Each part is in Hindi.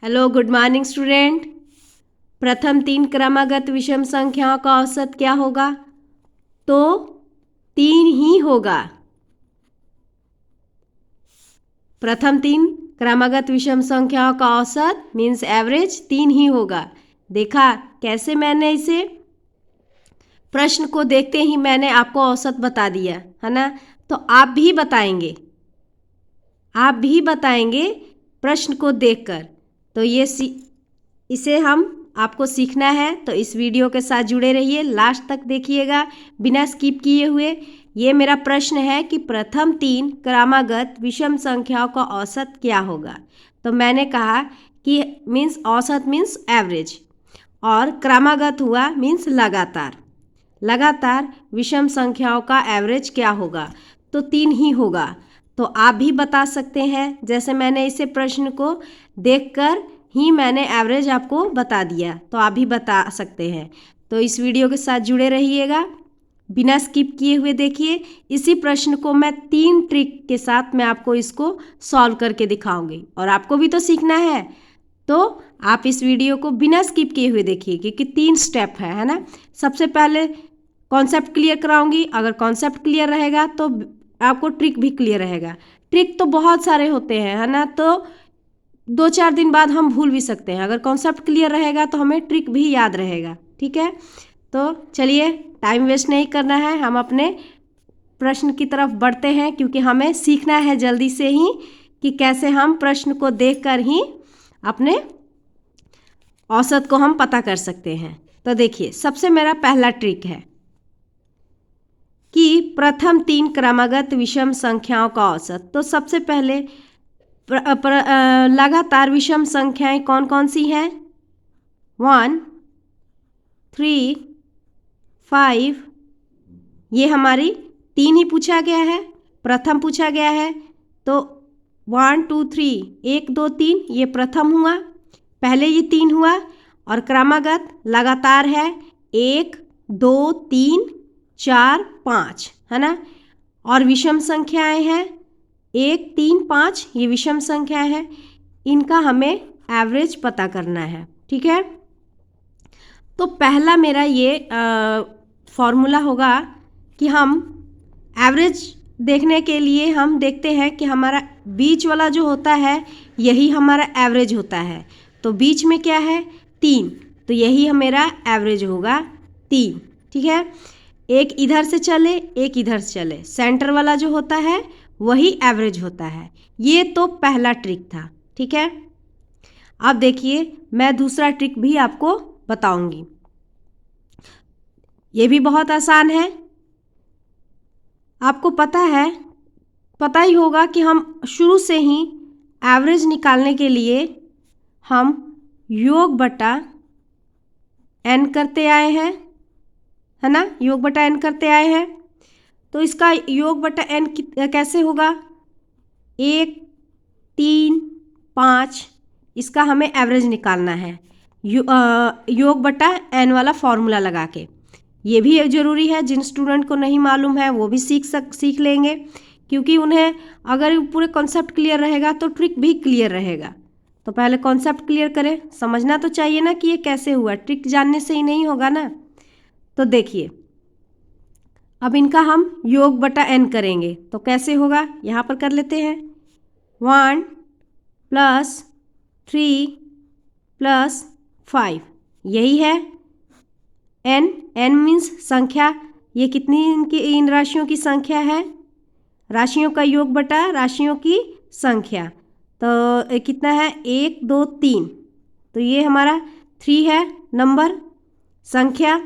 Hello, good morning student. प्रथम 3 क्रमागत विषम संख्याओं का औसत क्या होगा? तो 3 ही होगा। प्रथम 3 क्रमागत विषम संख्याओं का औसत मीन्स एवरेज 3 ही होगा। देखा कैसे मैंने इसे प्रश्न को देखते ही मैंने आपको औसत बता दिया है ना। तो आप भी बताएंगे प्रश्न को देखकर। तो इसे हम आपको सीखना है, तो इस वीडियो के साथ जुड़े रहिए, लास्ट तक देखिएगा बिना स्किप किए हुए। ये मेरा प्रश्न है कि प्रथम 3 क्रमागत विषम संख्याओं का औसत क्या होगा। तो मैंने कहा कि मीन्स औसत मीन्स एवरेज, और क्रमागत हुआ मीन्स लगातार विषम संख्याओं का एवरेज क्या होगा। तो 3 ही होगा। तो आप भी बता सकते हैं, जैसे मैंने इसे प्रश्न को देखकर ही मैंने एवरेज आपको बता दिया, तो आप भी बता सकते हैं। तो इस वीडियो के साथ जुड़े रहिएगा, बिना स्किप किए हुए देखिए। इसी प्रश्न को मैं 3 ट्रिक के साथ मैं आपको इसको सॉल्व करके दिखाऊंगी, और आपको भी तो सीखना है। तो आप इस वीडियो को बिना स्किप किए हुए देखिए, क्योंकि 3 स्टेप है ना। सबसे पहले कॉन्सेप्ट क्लियर कराऊंगी, अगर कॉन्सेप्ट क्लियर रहेगा तो आपको ट्रिक भी क्लियर रहेगा। ट्रिक तो बहुत सारे होते हैं है ना, तो 2-4 दिन बाद हम भूल भी सकते हैं। अगर कॉन्सेप्ट क्लियर रहेगा तो हमें ट्रिक भी याद रहेगा। ठीक है, तो चलिए टाइम वेस्ट नहीं करना है, हम अपने प्रश्न की तरफ बढ़ते हैं, क्योंकि हमें सीखना है जल्दी से ही कि कैसे हम प्रश्न को देखकर ही अपने औसत को हम पता कर सकते हैं। तो देखिए, सबसे मेरा पहला ट्रिक है कि प्रथम 3 क्रमागत विषम संख्याओं का औसत। तो सबसे पहले लगातार विषम संख्याएं कौन कौन सी हैं? 1, 3, 5, ये हमारी 3 ही पूछा गया है, प्रथम पूछा गया है। तो 1, 2, 3, 1, 2, 3 ये प्रथम हुआ, पहले ये 3 हुआ। और क्रमागत लगातार है 1, 2, 3, 4, 5 है ना। और विषम संख्याएं हैं 1, 3, 5, ये विषम संख्या है। इनका हमें एवरेज पता करना है। ठीक है, तो पहला मेरा ये फॉर्मूला होगा कि हम एवरेज देखने के लिए हम देखते हैं कि हमारा बीच वाला जो होता है यही हमारा एवरेज होता है। तो बीच में क्या है? 3, तो यही मेरा एवरेज होगा 3। ठीक है, एक इधर से चले एक इधर से चले, सेंटर वाला जो होता है वही एवरेज होता है। ये तो पहला ट्रिक था। ठीक है, अब देखिए मैं दूसरा ट्रिक भी आपको बताऊंगी। ये भी बहुत आसान है, आपको पता ही होगा कि हम शुरू से ही एवरेज निकालने के लिए हम योग बटा n करते आए हैं है ना, योग बटा n करते आए हैं। तो इसका योग बटा n कैसे होगा? 1, 3, 5, इसका हमें एवरेज निकालना है योग बटा n वाला फॉर्मूला लगा के। ये भी ज़रूरी है, जिन स्टूडेंट को नहीं मालूम है वो भी सीख लेंगे, क्योंकि उन्हें अगर पूरे कॉन्सेप्ट क्लियर रहेगा तो ट्रिक भी क्लियर रहेगा। तो पहले कॉन्सेप्ट क्लियर करें, समझना तो चाहिए ना कि ये कैसे हुआ, ट्रिक जानने से ही नहीं होगा ना। तो देखिए, अब इनका हम योग बटा n करेंगे तो कैसे होगा, यहाँ पर कर लेते हैं। 1 + 3 + 5, यही है n मीन्स संख्या। ये कितनी इन राशियों की संख्या है? राशियों का योग बटा राशियों की संख्या। तो कितना है? 1, 2, 3, तो ये हमारा 3 है नंबर, संख्या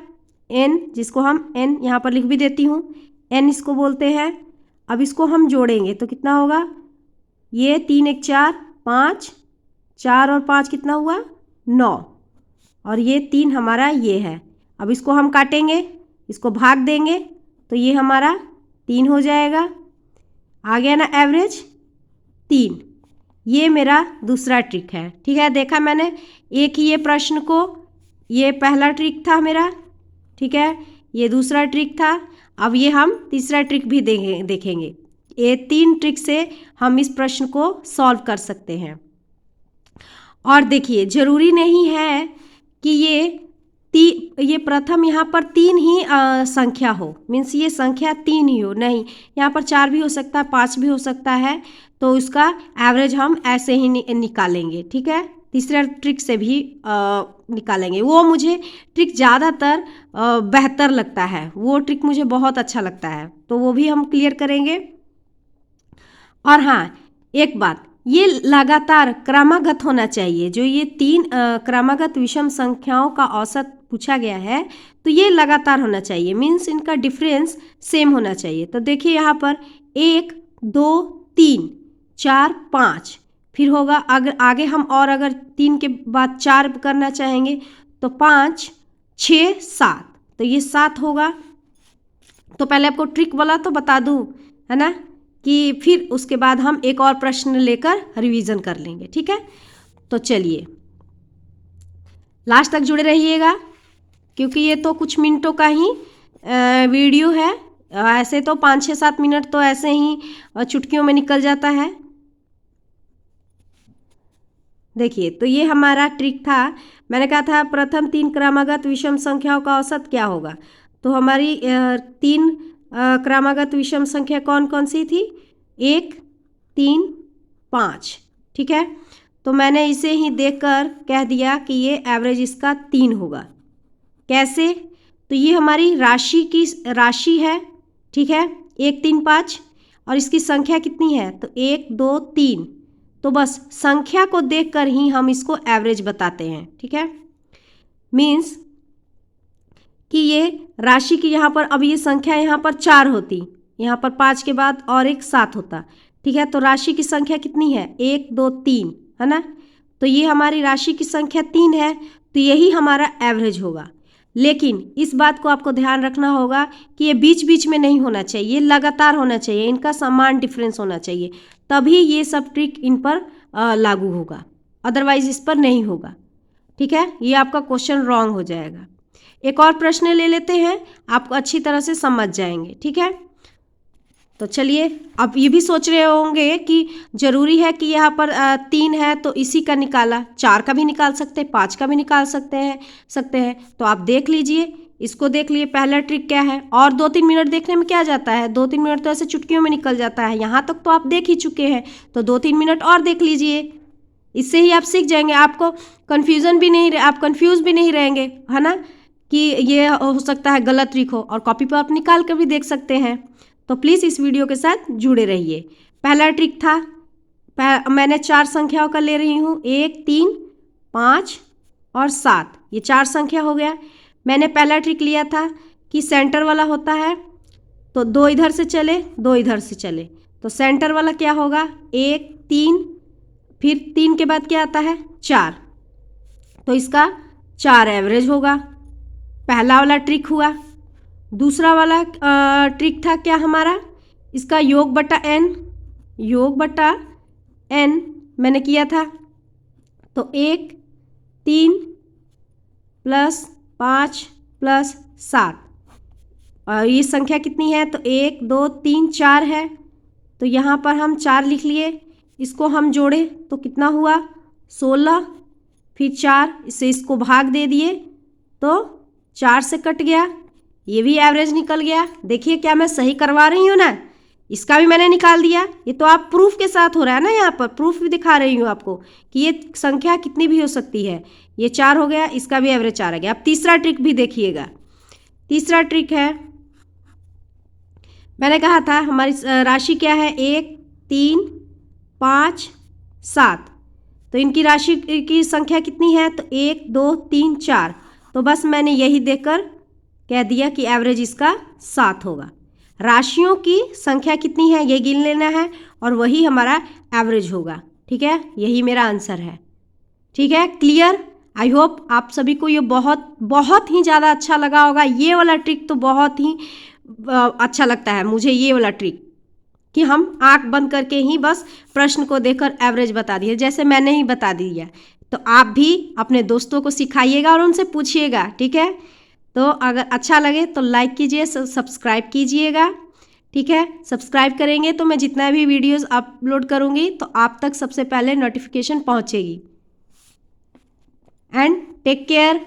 n, जिसको हम n यहाँ पर लिख भी देती हूँ, n इसको बोलते हैं। अब इसको हम जोड़ेंगे तो कितना होगा? ये 3, 1, 4, 5, 4 और 5 कितना हुआ? 9, और ये 3 हमारा ये है। अब इसको हम काटेंगे, इसको भाग देंगे तो ये हमारा 3 हो जाएगा। आ गया ना एवरेज 3। ये मेरा दूसरा ट्रिक है। ठीक है, देखा मैंने एक ही ये प्रश्न को, ये पहला ट्रिक था मेरा। ठीक है, ये दूसरा ट्रिक था। अब ये हम तीसरा ट्रिक भी देखेंगे। ये 3 ट्रिक से हम इस प्रश्न को सॉल्व कर सकते हैं। और देखिए ज़रूरी नहीं है कि ये प्रथम यहाँ पर 3 ही संख्या हो, मीन्स ये संख्या 3 ही हो, नहीं, यहाँ पर 4 भी हो सकता है, 5 भी हो सकता है, तो उसका एवरेज हम ऐसे ही निकालेंगे, ठीक है। तीसरा ट्रिक से भी निकालेंगे, वो मुझे ट्रिक ज़्यादातर बेहतर लगता है, वो ट्रिक मुझे बहुत अच्छा लगता है, तो वो भी हम क्लियर करेंगे। और हाँ, एक बात, ये लगातार क्रमागत होना चाहिए। जो ये 3 क्रमागत विषम संख्याओं का औसत पूछा गया है, तो ये लगातार होना चाहिए, मीन्स इनका डिफरेंस सेम होना चाहिए। तो देखिए यहाँ पर 1 2 3 4 5, फिर होगा अगर आगे हम और अगर 3 के बाद 4 करना चाहेंगे तो 5 6 7, तो ये 7 होगा। तो पहले आपको ट्रिक वाला तो बता दूँ, है ना, कि फिर उसके बाद हम एक और प्रश्न लेकर रिवीजन कर लेंगे, ठीक है। तो चलिए लास्ट तक जुड़े रहिएगा, क्योंकि ये तो कुछ मिनटों का ही वीडियो है। ऐसे तो 5 6 7 मिनट तो ऐसे ही चुटकियों में निकल जाता है। देखिए, तो ये हमारा ट्रिक था। मैंने कहा था प्रथम 3 क्रमागत विषम संख्याओं का औसत क्या होगा। तो हमारी 3 क्रमागत विषम संख्या कौन कौन सी थी, 1 3 5, ठीक है। तो मैंने इसे ही देखकर कह दिया कि ये एवरेज इसका 3 होगा। कैसे, तो ये हमारी राशि है, ठीक है, 1 3 5, और इसकी संख्या कितनी है, तो 1 2 3। तो बस संख्या को देखकर ही हम इसको एवरेज बताते हैं, ठीक है। मीन्स कि ये राशि की यहाँ पर, अब ये संख्या यहाँ पर 4 होती, यहाँ पर 5 के बाद और एक 7 होता, ठीक है। तो राशि की संख्या कितनी है, 1 2 3, है ना। तो ये हमारी राशि की संख्या 3 है, तो यही हमारा एवरेज होगा। लेकिन इस बात को आपको ध्यान रखना होगा कि ये बीच बीच में नहीं होना चाहिए, लगातार होना चाहिए, इनका समान डिफरेंस होना चाहिए, तभी ये सब ट्रिक इन पर लागू होगा, अदरवाइज इस पर नहीं होगा, ठीक है। ये आपका क्वेश्चन रॉन्ग हो जाएगा। एक और प्रश्न ले लेते हैं, आपको अच्छी तरह से समझ जाएंगे, ठीक है। तो चलिए, अब ये भी सोच रहे होंगे कि ज़रूरी है कि यहाँ पर 3 है तो इसी का निकाला, 4 का भी निकाल सकते हैं, 5 का भी निकाल सकते हैं। तो आप देख लीजिए, इसको देख लिए, पहला ट्रिक क्या है। और 2-3 मिनट देखने में क्या जाता है, 2-3 मिनट तो ऐसे चुटकियों में निकल जाता है। यहाँ तक तो आप देख ही चुके हैं, तो 2-3 मिनट और देख लीजिए, इससे ही आप सीख जाएंगे। आपको कन्फ्यूज़न भी नहीं, आप कन्फ्यूज़ भी नहीं रहेंगे, है ना, कि ये हो सकता है गलत ट्रिक हो, और कॉपी पर आप निकाल कर भी देख सकते हैं। तो प्लीज़ इस वीडियो के साथ जुड़े रहिए। पहला ट्रिक था, मैंने 4 संख्याओं का ले रही हूँ, 1 3 5 और 7, ये 4 संख्या हो गया। मैंने पहला ट्रिक लिया था कि सेंटर वाला होता है, तो 2 इधर से चले 2 इधर से चले, तो सेंटर वाला क्या होगा, 1 3, फिर 3 के बाद क्या आता है, 4, तो इसका 4 एवरेज होगा। पहला वाला ट्रिक हुआ। दूसरा वाला ट्रिक था क्या हमारा, इसका योग बटा n मैंने किया था, तो 1 3 प्लस 5 प्लस 7, और ये संख्या कितनी है, तो 1 2 3 4 है, तो यहाँ पर हम 4 लिख लिए। इसको हम जोड़े तो कितना हुआ, 16, फिर 4 इससे इसको भाग दे दिए तो 4 से कट गया, ये भी एवरेज निकल गया। देखिए क्या मैं सही करवा रही हूँ ना, इसका भी मैंने निकाल दिया। ये तो आप प्रूफ के साथ हो रहा है ना, यहाँ पर प्रूफ भी दिखा रही हूँ आपको कि ये संख्या कितनी भी हो सकती है। ये 4 हो गया, इसका भी एवरेज 4 आ गया। अब तीसरा ट्रिक भी देखिएगा। तीसरा ट्रिक है, मैंने कहा था हमारी राशि क्या है, 1 3 5 7, तो इनकी राशि की संख्या कितनी है, तो 1 2 3 4, तो बस मैंने यही देखकर कह दिया कि एवरेज इसका 7 होगा। राशियों की संख्या कितनी है ये गिन लेना है, और वही हमारा एवरेज होगा, ठीक है। यही मेरा आंसर है, ठीक है। क्लियर, आई होप आप सभी को ये बहुत ही ज़्यादा अच्छा लगा होगा। ये वाला ट्रिक तो बहुत ही अच्छा लगता है मुझे, ये वाला ट्रिक कि हम आंख बंद करके ही बस प्रश्न को देखकर एवरेज बता दिए, जैसे मैंने ही बता दिया। तो आप भी अपने दोस्तों को सिखाइएगा और उनसे पूछिएगा, ठीक है। तो अगर अच्छा लगे तो लाइक कीजिए, सब्सक्राइब कीजिएगा, ठीक है। सब्सक्राइब करेंगे तो मैं जितना भी वीडियोस अपलोड करूँगी तो आप तक सबसे पहले नोटिफिकेशन पहुँचेगी। And take care.